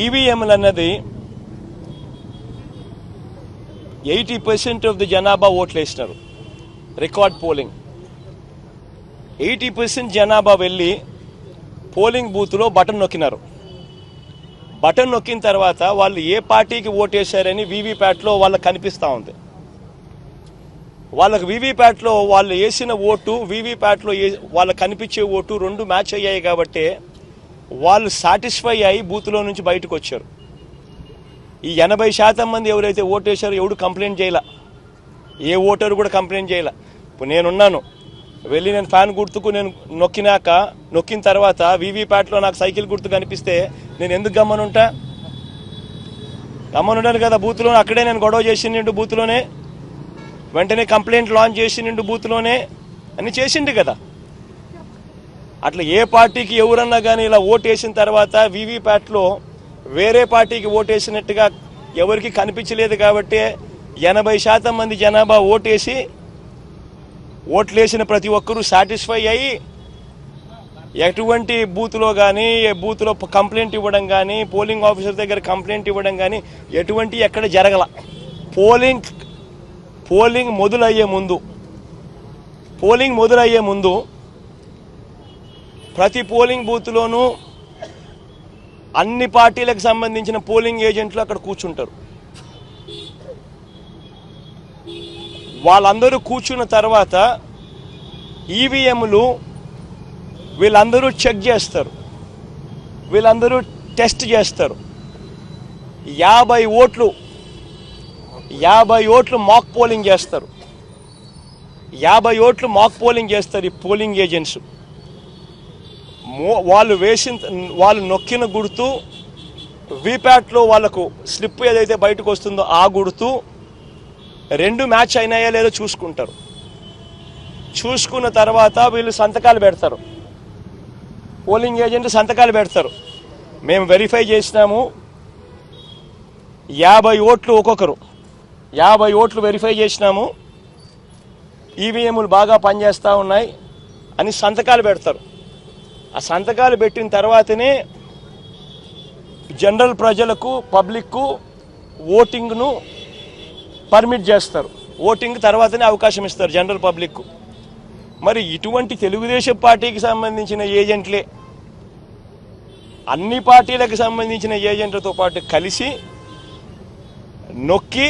ఈవీఎంలు అన్నది 80% of the జనాభా ఓట్లు వేసినారు. రికార్డ్ పోలింగ్ 80% జనాభా వెళ్ళి పోలింగ్ బూత్లో బటన్ నొక్కినారు. బటన్ నొక్కిన తర్వాత వాళ్ళు ఏ పార్టీకి ఓటేశారని వీవీప్యాట్లో వాళ్ళకి కనిపిస్తూ ఉంది. వాళ్ళకి వీవీప్యాట్లో వాళ్ళు వేసిన ఓటు వీవీప్యాట్లో వాళ్ళకి కనిపించే ఓటు రెండు మ్యాచ్ అయ్యాయి కాబట్టి వాళ్ళు సాటిస్ఫై అయ్యి బూత్లో నుంచి బయటకు వచ్చారు. ఈ 80% మంది ఎవరైతే ఓటేశారో ఎవడు కంప్లైంట్ చేయాల, ఏ ఓటరు కూడా కంప్లైంట్ చేయాల. ఇప్పుడు నేనున్నాను, వెళ్ళి నేను ఫ్యాన్ గుర్తుకు నేను నొక్కిన తర్వాత వీవీప్యాట్లో నాకు సైకిల్ గుర్తు కనిపిస్తే నేను ఎందుకు గమ్మనుంటాను కదా. బూత్లో అక్కడే నేను గొడవ చేసిండు, బూత్లోనే వెంటనే కంప్లైంట్ లాంచ్ చేసిండు, బూత్లోనే అని చేసిండు కదా. అట్లా ఏ పార్టీకి ఎవరన్నా కానీ ఇలా ఓటేసిన తర్వాత వీవీప్యాట్లో వేరే పార్టీకి ఓటేసినట్టుగా ఎవరికి కనిపించలేదు కాబట్టి 80% మంది జనాభా ఓట్లేసిన ప్రతి ఒక్కరూ సాటిస్ఫై అయ్యి ఎటువంటి బూత్లో కానీ బూత్లో కంప్లైంట్ ఇవ్వడం కానీ పోలింగ్ ఆఫీసర్ దగ్గర కంప్లైంట్ ఇవ్వడం కానీ ఎటువంటి ఎక్కడ జరగల. పోలింగ్ మొదలయ్యే ముందు ప్రతి పోలింగ్ బూత్లోనూ అన్ని పార్టీలకు సంబంధించిన పోలింగ్ ఏజెంట్లు అక్కడ కూర్చుంటారు. వాళ్ళందరూ కూర్చున్న తర్వాత ఈవీఎంలు వీళ్ళందరూ చెక్ చేస్తారు, వీళ్ళందరూ టెస్ట్ చేస్తారు. 50 ఓట్లు మాక్ పోలింగ్ చేస్తారు. 50 ఓట్లు మాక్ పోలింగ్ చేస్తారు ఈ పోలింగ్ ఏజెంట్స్. వాళ్ళు నొక్కిన గుర్తు వీప్యాట్లో వాళ్ళకు స్లిప్ ఏదైతే బయటకు వస్తుందో ఆ గుర్తు రెండు మ్యాచ్ అయినాయా లేదో చూసుకుంటారు. చూసుకున్న తర్వాత వీళ్ళు సంతకాలు పెడతారు, పోలింగ్ ఏజెంట్ సంతకాలు పెడతారు. మేము వెరిఫై చేసినాము 50 ఓట్లు ఒక్కొక్కరు 50 ఓట్లు వెరిఫై చేసినాము, ఈవీఎంలు బాగా పనిచేస్తూ ఉన్నాయి అని సంతకాలు పెడతారు. ఆ సంతకాలు పెట్టిన తర్వాతనే జనరల్ ప్రజలకు పబ్లిక్కు ఓటింగ్ను పర్మిట్ చేస్తారు. ఓటింగ్ తర్వాతనే అవకాశం ఇస్తారు జనరల్ పబ్లిక్కు. మరి ఇటువంటి తెలుగుదేశం పార్టీకి సంబంధించిన ఏజెంట్లే అన్ని పార్టీలకు సంబంధించిన ఏజెంట్లతో పాటు కలిసి నొక్కి